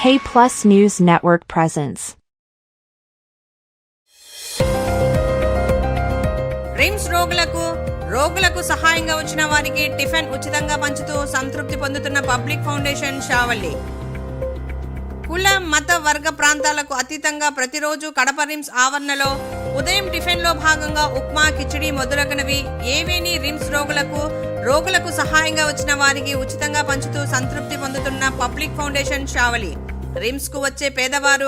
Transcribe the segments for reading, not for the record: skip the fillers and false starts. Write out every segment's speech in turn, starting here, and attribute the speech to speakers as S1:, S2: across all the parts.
S1: K Plus News Network presents.
S2: RIMS రోగులకు సహాయంగా వచ్చిన వారికి టిఫిన్ ఉచితంగా పంచుతూ సంతృప్తి పొందుతున్న పబ్లిక్ ఫౌండేషన్ షావల్లి. కుల మత వర్గ ప్రాంతాలకు అతీతంగా ప్రతిరోజు కడప రిమ్స్ ఆవరణలో ఉదయం టిఫిన్లో భాగంగా ఉప్మా, కిచిడి మొదలగునవి ఏవేని రిమ్స్ రోగులకు సహాయంగా వచ్చిన వారికి ఉచితంగా పంచుతూ సంతృప్తి పొందుతున్న పబ్లిక్ ఫౌండేషన్ షావలి. రిమ్స్ కు వచ్చే పేదవారు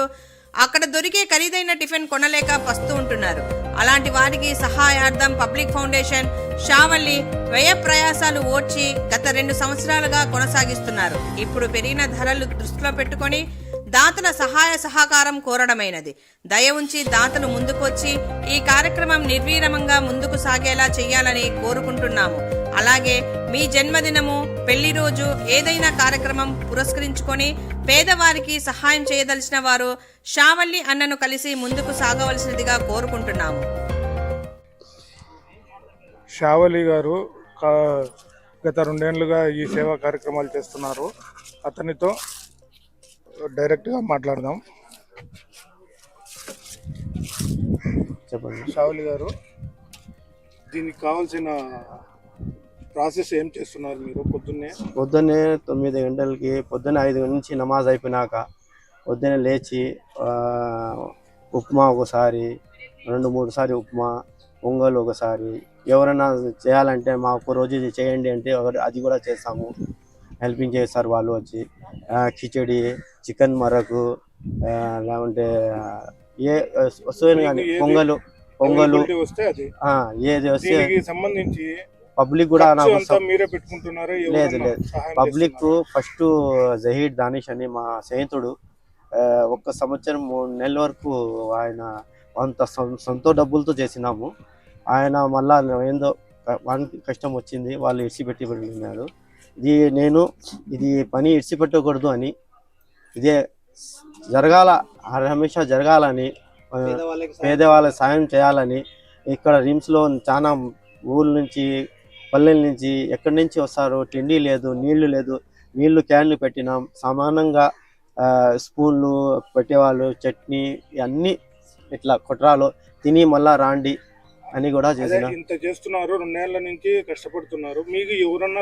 S2: అక్కడ దొరికే ఖరీదైన టిఫిన్ కొనలేక పస్తూ ఉంటున్నారు. అలాంటి వారికి సహాయార్థం పబ్లిక్ ఫౌండేషన్ షావల్లి వ్యయ ప్రయాసాలు ఓడ్చి గత 2 సంవత్సరాలుగా కొనసాగిస్తున్నారు. ఇప్పుడు పెరిగిన ధరలు దృష్టిలో పెట్టుకొని దాతల సహాయ సహకారం కోరడమైనది. దయ ఉంచి దాతలు ముందుకొచ్చి ఈ కార్యక్రమం నిర్విరామంగా ముందుకు సాగేలా చేయాలని కోరుకుంటున్నాము. అలాగే మీ జన్మదినము, పెళ్లి రోజు ఏదైనా కార్యక్రమం పురస్కరించుకొని పేదవారికి సహాయం చేయదలిచిన వారు షావల్లి అన్నను కలిసి ముందుకు సాగవలసినదిగా కోరుకుంటున్నాము.
S3: షావలి గారు గత 2 ఏళ్లుగా ఈ సేవా కార్యక్రమాలు చేస్తున్నారు. అతనితో డైరెక్ట్గా మాట్లాడదాం. చెప్పండి షావలి గారు, దీనికి కావాల్సిన ప్రాసెస్ ఏం చేస్తున్నారు మీరు?
S4: పొద్దున్నే 9 గంటలకి, పొద్దున్న 5 నుంచి నమాజ్ అయిపోయినాక పొద్దున్నే లేచి ఉప్మా ఒకసారి, 2-3 సారి ఉప్మా, పొంగల్ ఒకసారి. ఎవరైనా చేయాలంటే మాకు రోజు ఇది చేయండి అంటే అది కూడా చేస్తాము. హెల్పింగ్ చేస్తారు వాళ్ళు వచ్చి. కిచడి, చికెన్ మరకు, లేకుంటే ఏ వస్తువుని కానీ పొంగలు ఏది వస్తే
S3: సంబంధించి
S4: పబ్లిక్ కూడా
S3: మీరే పెట్టుకుంటున్నారు?
S4: లేదు, పబ్లిక్ ఫస్ట్ జహీర్ దానిష్ అని మా స్నేహితుడు 1 సంవత్సరం 3 నెలల వరకు ఆయన అంత సొంత డబ్బులతో చేసినాము. ఆయన మళ్ళా ఏందో వానికి కష్టం వచ్చింది, వాళ్ళు ఇడిచిపెట్టి పెట్టినారు. ఇది పని ఇడిచిపెట్టకూడదు అని, ఇదే జరగాల, హమేషా జరగాలని, పేదవాళ్ళకి సాయం చేయాలని ఇక్కడ రిమ్స్లో చాలా ఊళ్ళ నుంచి, పల్లెల నుంచి, ఎక్కడి నుంచి వస్తారు. తిండి లేదు, నీళ్లు లేదు. నీళ్లు క్యాన్లు పెట్టినాం, సమానంగా స్పూన్లు పెట్టేవాళ్ళు, చట్నీ అన్నీ ఇట్లా కొట్రాలు తిని మళ్ళా రాండి అని కూడా చేసినాం.
S3: ఇంత చేస్తున్నారు, 2 ఏళ్ల నుంచి కష్టపడుతున్నారు. మీకు ఎవరన్నా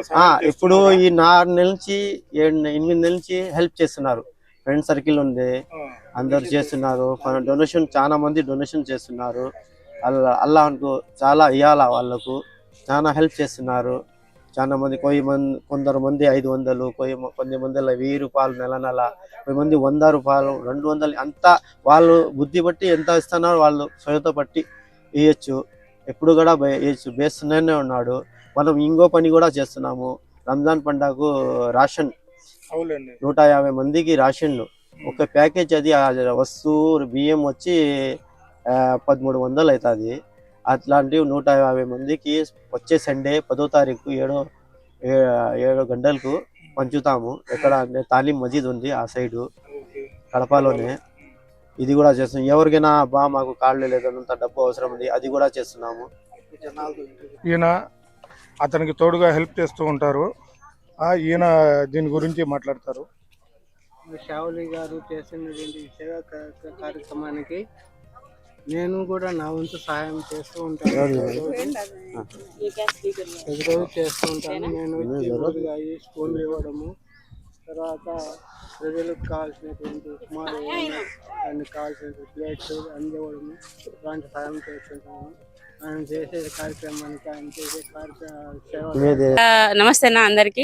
S4: ఇప్పుడు ఈ 4 నెలల నుంచి 8 నెలల నుంచి హెల్ప్ చేస్తున్నారు. ఫ్రెండ్ సర్కిల్ ఉంది, అందరు చేస్తున్నారు. డొనేషన్ చాలా మంది డొనేషన్ చేస్తున్నారు. అల్లాహ్కు చాలా ఇయ్యాల, వాళ్ళకు చాలా హెల్ప్ చేస్తున్నారు. చాలా మంది, కొందరు మంది 500, కొన్ని మంది 1000 రూపాయలు నెల, కొన్ని మంది 100 రూపాయలు, 200, అంతా వాళ్ళు బుద్ధి బట్టి ఎంత ఇస్తున్నారు వాళ్ళు స్వయతో పట్టి ఇవ్వచ్చు. ఎప్పుడు కూడా ఇవ్వచ్చు, వేస్తూనే ఉన్నాడు. మనం ఇంకో పని కూడా చేస్తున్నాము. రంజాన్ పండుగకు రాషన్ 150 మందికి రాషన్లు, ఒక ప్యాకేజ్ అది వస్తువు బియ్యం వచ్చి 1300 అవుతుంది. అట్లాంటివి 150 మందికి వచ్చే సండే 10వ తారీఖు 7 గంటలకు పంచుతాము. ఎక్కడ తాలీం మజీద్ ఉంది ఆ సైడు కడపలోనే. ఇది కూడా చేస్తున్నాం. ఎవరికైనా మాకు కాళ్ళు లేదంత డబ్బు అవసరం ఉంది, అది కూడా చేస్తున్నాము.
S3: ఈయన అతనికి తోడుగా హెల్ప్ చేస్తూ ఉంటారు. ఈయన దీని గురించి మాట్లాడతారు.
S5: షావలి గారు చేస్తున్నటువంటి సేవా కార్యక్రమానికి నేను కూడా నా వంతు సహాయం చేస్తూ ఉంటాను. ప్రతిరోజు చేస్తూ ఉంటాను. నేను రోజుగా స్పూన్లు ఇవ్వడము, తర్వాత ప్రజలకు కావాల్సినటువంటి ఉప్మా, దానికి కావాల్సిన ప్లేట్స్ అందివ్వడము, ఇలాంటి సహాయం చేస్తుంటాను. ఆయన చేసే కార్యక్రమానికి, ఆయన చేసే
S6: నమస్తే అన్న అందరికి.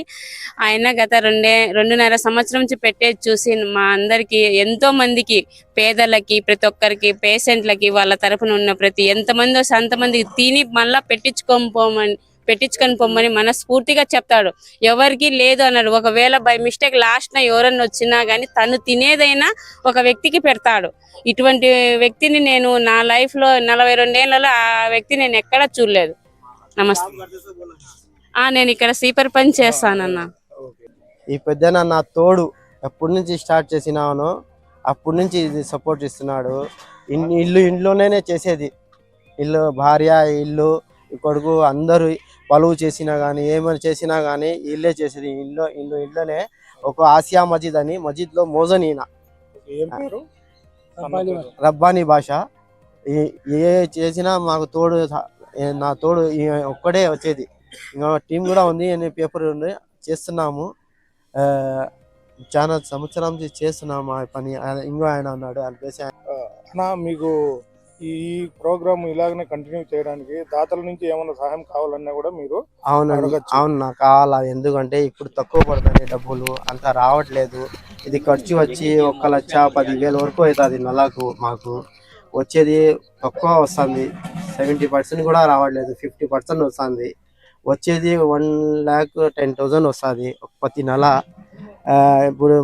S6: ఆయన గత 2.5 సంవత్సరం నుంచి పెట్టేది చూసి మా అందరికి, ఎంతో మందికి, పేదలకి, ప్రతి ఒక్కరికి, పేషెంట్లకి వాళ్ళ తరఫున ఉన్న ఎంతమంది వస్తే అంతమందికి తిని మళ్ళా పెట్టించుకొని పోమని మనస్ఫూర్తిగా చెప్తాడు. ఎవరికి లేదు అన్నాడు. ఒకవేళ బై మిస్టేక్ లాస్ట్ ఎవరన్నా వచ్చినా కానీ తను తినేదైనా ఒక వ్యక్తికి పెడతాడు. ఇటువంటి వ్యక్తిని నేను నా లైఫ్ లో 42 ఏళ్లలో ఆ వ్యక్తి నేను ఎక్కడా చూడలేదు. నమస్తే. నేను ఇక్కడ సీపర్ పని చేస్తానన్నా.
S4: ఈ పెద్దన నా తోడు ఎప్పటి నుంచి స్టార్ట్ చేసినానో అప్పటి నుంచి ఇది సపోర్ట్ ఇస్తున్నాడు. ఇంట్లోనే చేసేది, ఇల్లు, భార్య, ఇల్లు, కొడుకు అందరూ పలువు చేసినా కానీ ఏమైనా చేసినా కానీ ఇల్లే చేసేది. ఇంట్లోనే ఒక ఆసియా మజీద్ అని, మజీద్లో మోజన్ ఈయన
S3: ఏం పేరు?
S4: రబ్బానీ భాష. ఏ చేసినా మాకు తోడు నా తోడు ఒక్కడే వచ్చేది. ఇంకా టీం కూడా ఉంది, పేపర్ ఉంది, చేస్తున్నాము. చాలా సంవత్సరం నుంచి చేస్తున్నాము ఆ పని. ఇంకో ఆయన అన్నాడు
S3: అన్నా, మీకు ఈ ప్రోగ్రామ్ ఇలాగనే కంటిన్యూ చేయడానికి దాతల నుంచి ఏమైనా సహాయం కావాలన్నా కూడా మీరు
S4: అవును నాకు కావాలా. ఎందుకంటే ఇప్పుడు తక్కువ పడుతుంది డబ్బులు, అంత రావట్లేదు. ఇది ఖర్చు వచ్చి 1,10,000 వరకు అవుతుంది నెలకు. మాకు వచ్చేది తక్కువ వస్తుంది, 70% కూడా రావట్లేదు, 50% వస్తుంది. వచ్చేది 1,10,000 వస్తుంది ప్రతి నెల. ఇప్పుడు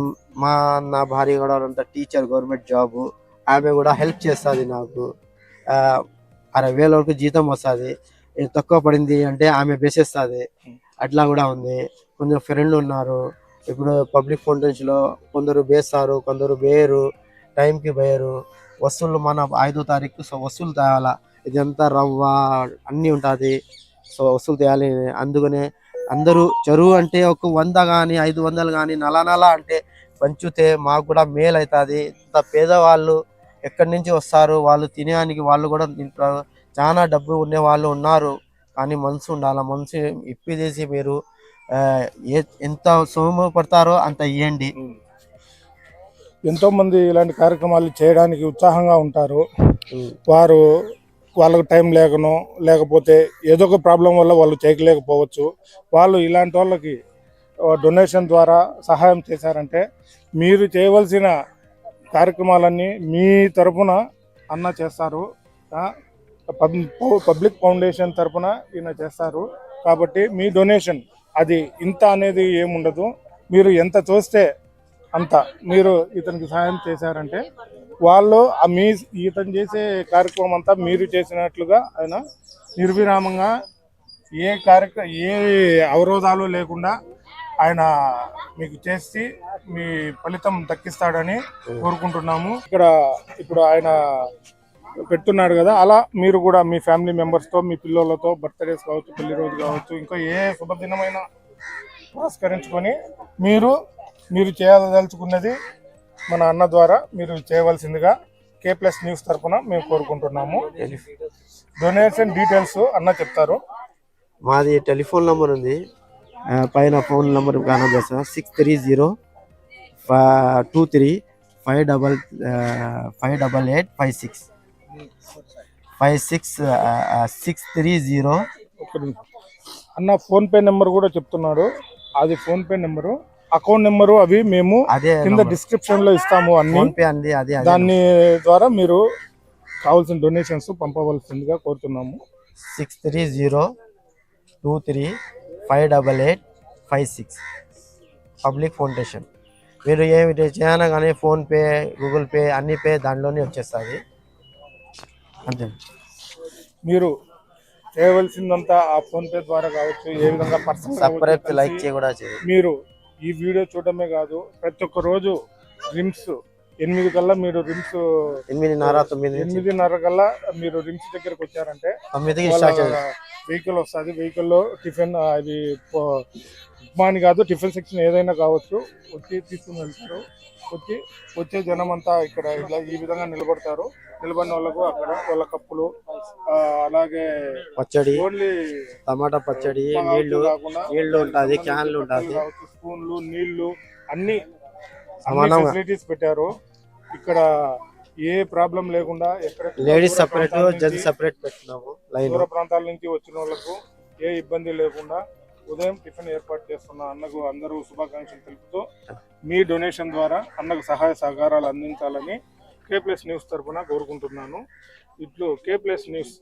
S4: నా భార్య కూడా అంత టీచర్, గవర్నమెంట్ జాబ్. ఆమె కూడా హెల్ప్ చేస్తుంది నాకు. 60,000 వరకు జీతం వస్తుంది. తక్కువ పడింది అంటే ఆమె బేసేస్తుంది. అట్లా కూడా ఉంది. కొందరు ఫ్రెండ్లు ఉన్నారు. ఇప్పుడు పబ్లిక్ ఫౌండేషన్ లో కొందరు బేస్తారు, కొందరు వేయరు, టైంకి వేయరు. వస్తువులు మన 5వ తారీఖు వస్తువులు తేవాలా. ఇదంతా రవ్వ అన్నీ ఉంటుంది. సో వస్తువులు తేయాలి. అందుకనే అందరూ చెరువు అంటే ఒక 100 కానీ 500 కానీ నెల అంటే పంచితే మాకు కూడా మేలు అవుతుంది. ఇంత పేదవాళ్ళు ఎక్కడి నుంచి వస్తారు, వాళ్ళు తినేదానికి వాళ్ళు కూడా తింటారు. చాలా డబ్బు ఉండే వాళ్ళు ఉన్నారు, కానీ మనసు ఉండాలి. మనసు ఇప్పిదేసి మీరు ఎంత సోమ పడతారో అంత ఇవ్వండి.
S3: ఎంతో మంది ఇలాంటి కార్యక్రమాలు చేయడానికి ఉత్సాహంగా ఉంటారు. వాళ్ళకు టైం లేకనో లేకపోతే ఏదో ఒక ప్రాబ్లం వల్ల వాళ్ళు చేయలేకపోవచ్చు. వాళ్ళు ఇలాంటి వాళ్ళకి డొనేషన్ ద్వారా సహాయం చేశారంటే మీరు చేయవలసిన కార్యక్రమాలన్నీ మీ తరపున అన్న చేస్తారు. పబ్లిక్ ఫౌండేషన్ తరపున ఈయన చేస్తారు. కాబట్టి మీ డొనేషన్ అది ఇంత అనేది ఏముండదు. మీరు ఎంత చూస్తే అంత మీరు ఇతనికి సహాయం చేశారంటే వాళ్ళు ఇతను చేసే కార్యక్రమం అంతా మీరు చేసినట్లుగా ఆయన నిర్విరామంగా ఏ అవరోధాలు లేకుండా ఆయన మీకు చేసి మీ ఫలితం దక్కిస్తాడని కోరుకుంటున్నాము. ఇప్పుడు ఆయన పెడుతున్నాడు కదా, అలా మీరు కూడా మీ ఫ్యామిలీ మెంబర్స్తో, మీ పిల్లలతో బర్త్డేస్ కావచ్చు, పెళ్లి రోజు కావచ్చు, ఇంకా ఏ శుభదినమైన పురస్కరించుకొని మీరు చేయదలుచుకున్నది మన అన్న ద్వారా మీరు చేయవలసిందిగా K+ న్యూస్ తరఫున మేము కోరుకుంటున్నాము. డొనేషన్ డీటెయిల్స్ అన్న చెప్తారు.
S4: మాది టెలిఫోన్ నంబర్ ఉంది, పైన ఫోన్ నంబర్ కానా 63023585856 630.
S3: అన్న ఫోన్ పే నెంబర్ కూడా చెప్తున్నాడు. అది phone pay number, account number అవి మేము కింద డిస్క్రిప్షన్ లో ఇస్తాము. దాని ద్వారా మీరు కావాల్సిన డొనేషన్స్ పంపవలసిందిగా కోరుతున్నాము.
S4: 63023585856 పబ్లిక్ ఫౌండేషన్. మీరు ఏమి చేయాలి కానీ ఫోన్పే, గూగుల్ పే, అన్ని పే దాంట్లోనే వచ్చేస్తుంది. అంతే.
S3: మీరు చేయవలసిందంతా ఆ ఫోన్ పే ద్వారా కావచ్చు, ఏ విధంగా
S4: సపరేట్ లైక్ కూడా చేయండి.
S3: మీరు ఈ వీడియో చూడటమే కాదు, ప్రతి ఒక్క రోజు రిమ్స్ 8 కల్లా మీరు రిమ్స్ 8:30 కల్లా మీరు రిమ్స్ దగ్గరకు వచ్చారంటే వెహికల్ వస్తుంది. వెహికల్లో టిఫిన్ అది ఉప్మాని కాదు, టిఫిన్ సెక్షన్ ఏదైనా కావచ్చు, వచ్చి తీసుకుని వెళ్తారు. వచ్చే జనం అంతా ఇక్కడ ఇలా ఈ విధంగా నిలబడతారు. నిలబడిన వాళ్ళకు అక్కడ వాళ్ళ కప్పులు, అలాగే
S4: పచ్చడి,
S3: ఓన్లీ
S4: టమాటా పచ్చడి, నీళ్లు ఉంటుంది, క్యాన్లు ఉంటుంది,
S3: స్పూన్లు, నీళ్లు అన్ని ఫెసిలిటీస్ పెట్టారు. ఇక్కడ ఏ ప్రాబ్లం లేకుండా
S4: లేడీస్ సపరేట్, జెంట్స్ సపరేట్ పెట్టినాము.
S3: దూర ప్రాంతాల నుంచి వచ్చిన వాళ్ళకు ఏ ఇబ్బంది లేకుండా ఉదయం టిఫిన్ ఏర్పాటు చేస్తున్న అన్నకు అందరూ శుభాకాంక్షలు తెలుపుతూ మీ డొనేషన్ ద్వారా అన్నకు సహాయ సహకారాలు అందించాలని K+ న్యూస్ తరఫున కోరుకుంటున్నాను. ఇట్లు K+ న్యూస్.